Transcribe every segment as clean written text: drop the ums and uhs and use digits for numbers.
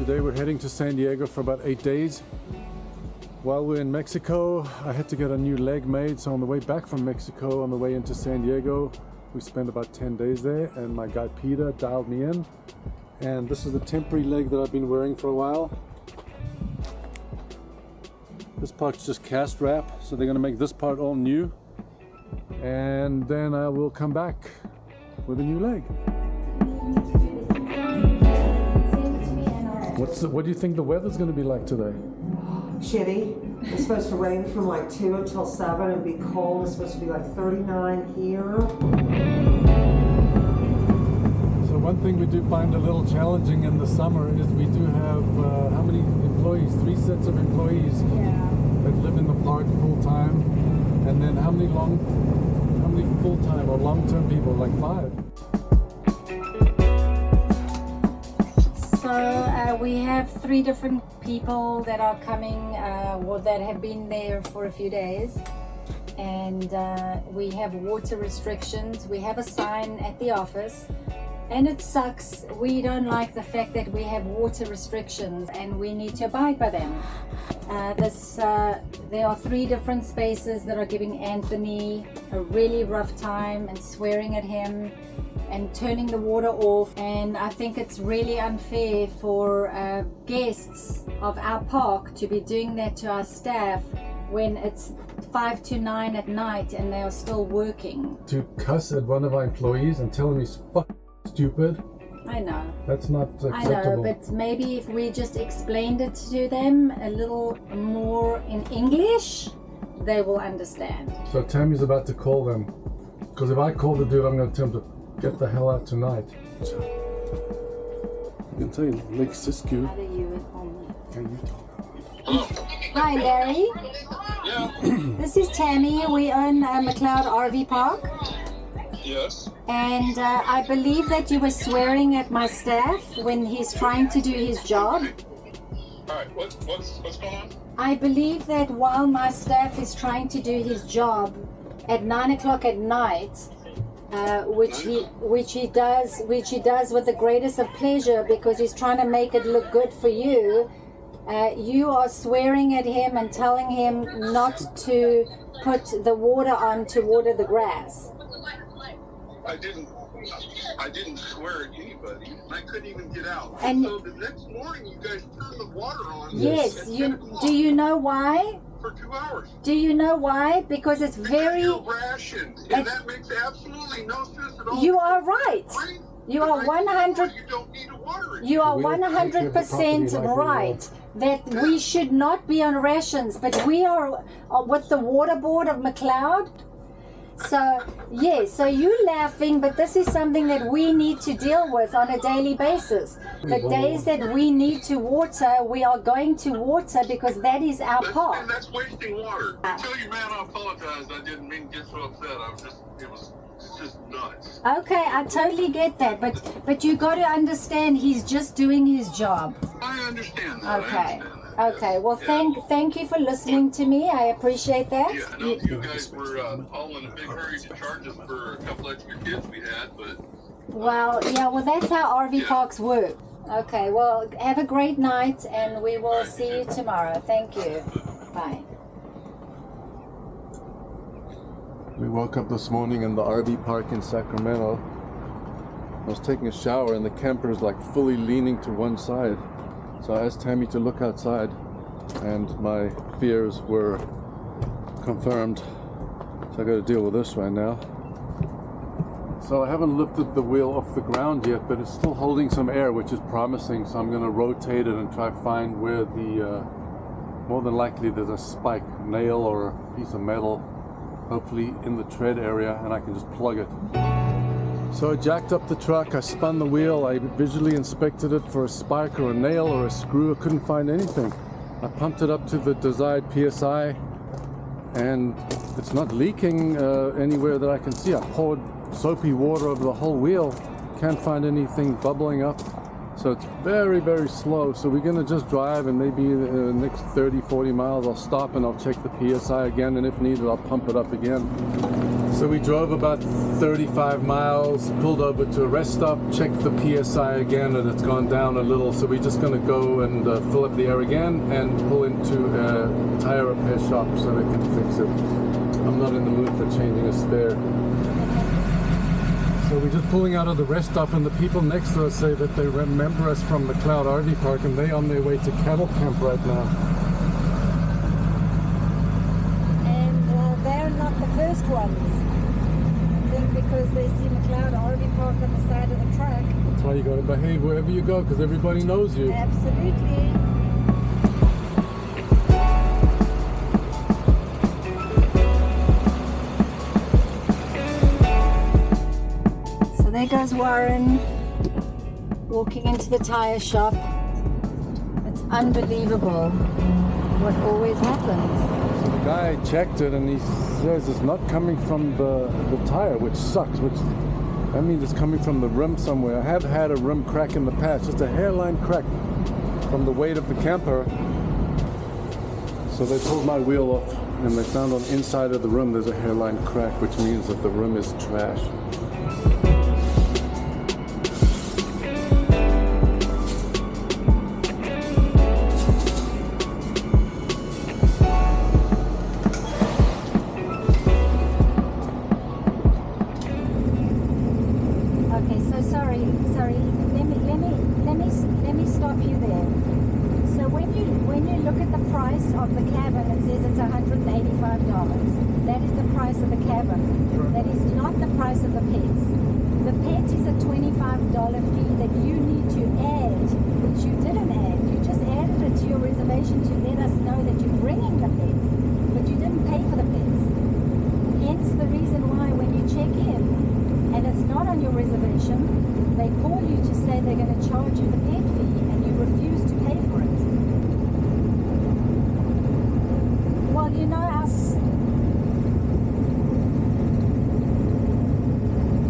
Today we're heading to San Diego for about 8 days. While we're in Mexico, I had to get a new leg made, so on the way back from Mexico, on the way into San Diego, we spent about 10 days there, and my guy Peter dialed me in. And this is the temporary leg that I've been wearing for a while. This part's just cast wrap, so they're gonna make this part all new. And then I will come back with a new leg. What do you think the weather's going to be like today? Shitty. It's supposed to rain from like 2 until 7 and be cold. It's supposed to be like 39 here. So one thing we do find a little challenging in the summer is we do have, how many employees? 3 sets of employees that live in the park full time. And then how many full-time or long-term people? Like 5. So we have 3 different people that are coming, that have been there for a few days, and we have water restrictions. We have a sign at the office, and it sucks. We don't like the fact that we have water restrictions, and we need to abide by them. There are 3 different spaces that are giving Anthony a really rough time and swearing at him and turning the water off, and I think it's really unfair for guests of our park to be doing that to our staff when it's 5 to 9 at night and they are still working. To cuss at one of our employees and tell him he's stupid. I know. That's not acceptable. I know, but maybe if we just explained it to them a little more in English, they will understand. So Tammy's about to call them, because if I call the dude, I'm going to tell him to get the hell out tonight. So, you can tell you, Lake Siskiyou. How do you at home? Yeah, you talk. Hi, Larry. Yeah. This is Tammy. We own McCloud RV Park. Yes. And I believe that you were swearing at my staff when he's trying to do his job. All right. What's going on? I believe that while my staff is trying to do his job at 9 o'clock at night, which he does with the greatest of pleasure because he's trying to make it look good for you. You are swearing at him and telling him not to put the water on to water the grass. I didn't swear at anybody. I couldn't even get out. And so the next morning, you guys turned the water on. Yes. Do you know why? For 2 hours. Do you know why? Because it's very. You're rationed, and that makes absolutely no sense at all. You are right. You are 100. You don't need to water it. You are 100% right that we should not be on rations, but we are with the water board of McCloud. So yes, so you're laughing, but this is something that we need to deal with on a daily basis. The days that we need to water, we are going to water because that is our park. And that's wasting water. Tell your man I apologize. I didn't mean to get so upset. It's just nuts. Okay, I totally get that, but you got to understand he's just doing his job. I understand that. Okay. I understand that. Okay, yes. well, Yeah. thank you for listening to me. I appreciate that. Yeah, I know you guys were all in a big hurry to charge us for a couple extra kids we had, but... Well, that's how RV parks work. Okay, well, have a great night, and we will see you tomorrow. Thank you. Bye. We woke up this morning in the RV park in Sacramento. I was taking a shower and the camper is like fully leaning to one side. So I asked Tammy to look outside and my fears were confirmed. So I got to deal with this right now. So I haven't lifted the wheel off the ground yet, but it's still holding some air, which is promising. So I'm going to rotate it and try to find where the, more than likely there's a spike, nail or a piece of metal, hopefully in the tread area, and I can just plug it. So I jacked up the truck, I spun the wheel, I visually inspected it for a spike or a nail or a screw. I couldn't find anything. I pumped it up to the desired PSI and it's not leaking anywhere that I can see. I poured soapy water over the whole wheel, can't find anything bubbling up. So it's very, very slow. So we're gonna just drive and maybe the next 30, 40 miles I'll stop and I'll check the PSI again, and if needed I'll pump it up again. So we drove about 35 miles, pulled over to a rest stop, checked the PSI again, and it's gone down a little. So we're just going to go and fill up the air again and pull into a tire repair shop so they can fix it. I'm not in the mood for changing a spare. So we're just pulling out of the rest stop, and the people next to us say that they remember us from McCloud RV Park, and they're on their way to cattle camp right now. And they're not the first ones. I think because they see McCloud RV Park on the side of the track. That's why you got to behave wherever you go, because everybody knows you. Absolutely. So there goes Warren walking into the tire shop. It's unbelievable what always happens. So the guy checked it, and he says it's not coming from the tire, which sucks. That means it's coming from the rim somewhere. I have had a rim crack in the past, just a hairline crack from the weight of the camper. So they pulled my wheel off, and they found on the inside of the rim there's a hairline crack, which means that the rim is trash. Let me stop you there. So when you look at the price of the cabin, it says it's $185. That is the price of the cabin. That is not the price of the pets. The pet is a $25 fee that you need to add, which you didn't add. You just added it to your reservation to let us know that you're bringing the pets, but you didn't pay for the pets. Hence the reason why when you check in and it's not on your reservation, they call you to say they're going to charge you the pet fee and you refuse to pay for it. Well, you know us.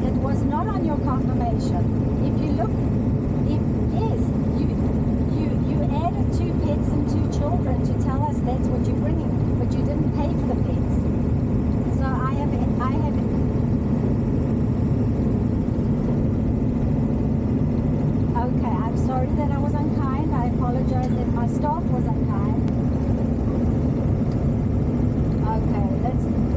It was not on your confirmation. If you look, yes, you added 2 pets and 2 children to tell us that's what you're bringing, but you didn't pay for the pets. So I have. Okay, I'm sorry that I was unkind. I apologize that my staff was unkind. Okay,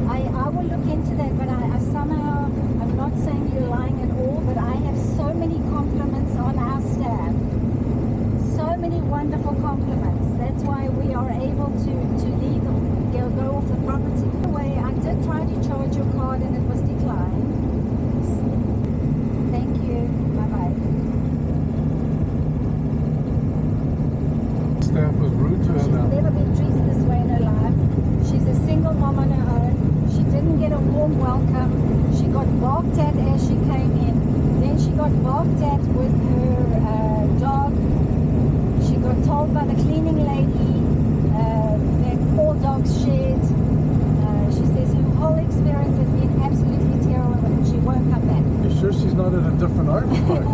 I will look into that, but I somehow, I'm not saying you're lying at all, but I have so many compliments on our staff. So many wonderful compliments. That's why we are able to leave, go off the property. Anyway, I did try to charge your card and it was declined. Thank you. Bye-bye. Staff was rude to her She's now. never been treated this way in her life. She's a single mom on her own. She didn't get a warm welcome. She got barked at as she came in. Then she got barked at with her dog. She got told by the cleaning lady that all dogs shared. She says her whole experience has been absolutely terrible and she won't come back. You sure she's not at a different RV park?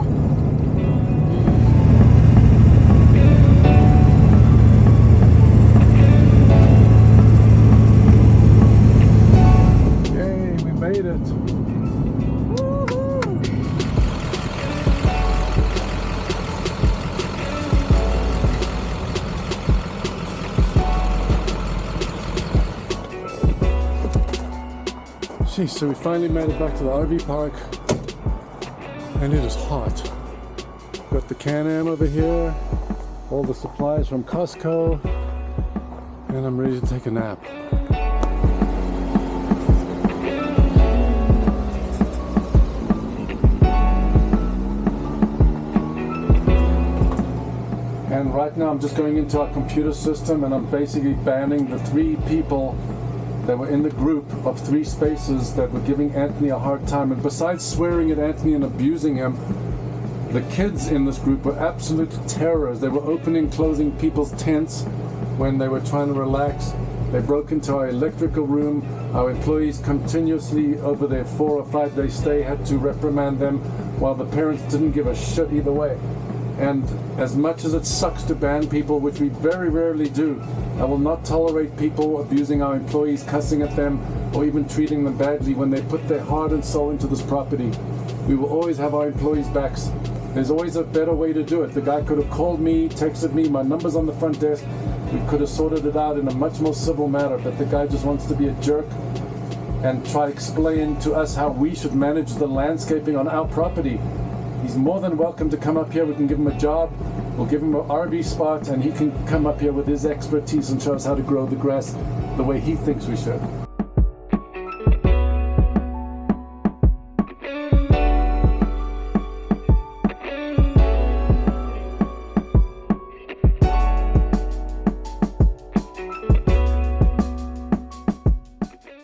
Made it. Jeez, so we finally made it back to the RV park, and it is hot. Got the Can-Am over here, all the supplies from Costco, and I'm ready to take a nap. And right now I'm just going into our computer system, and I'm basically banning the 3 people that were in the group of 3 spaces that were giving Anthony a hard time. And besides swearing at Anthony and abusing him, the kids in this group were absolute terrors. They were opening, closing people's tents when they were trying to relax. They broke into our electrical room. Our employees continuously over their 4 or 5 day stay had to reprimand them, while the parents didn't give a shit either way. And as much as it sucks to ban people, which we very rarely do, I will not tolerate people abusing our employees, cussing at them, or even treating them badly when they put their heart and soul into this property. We will always have our employees' backs. There's always a better way to do it. The guy could have called me, texted me, my number's on the front desk. We could have sorted it out in a much more civil manner, but the guy just wants to be a jerk and try to explain to us how we should manage the landscaping on our property. He's more than welcome to come up here. We can give him a job. We'll give him an RV spot, and he can come up here with his expertise and show us how to grow the grass the way he thinks we should.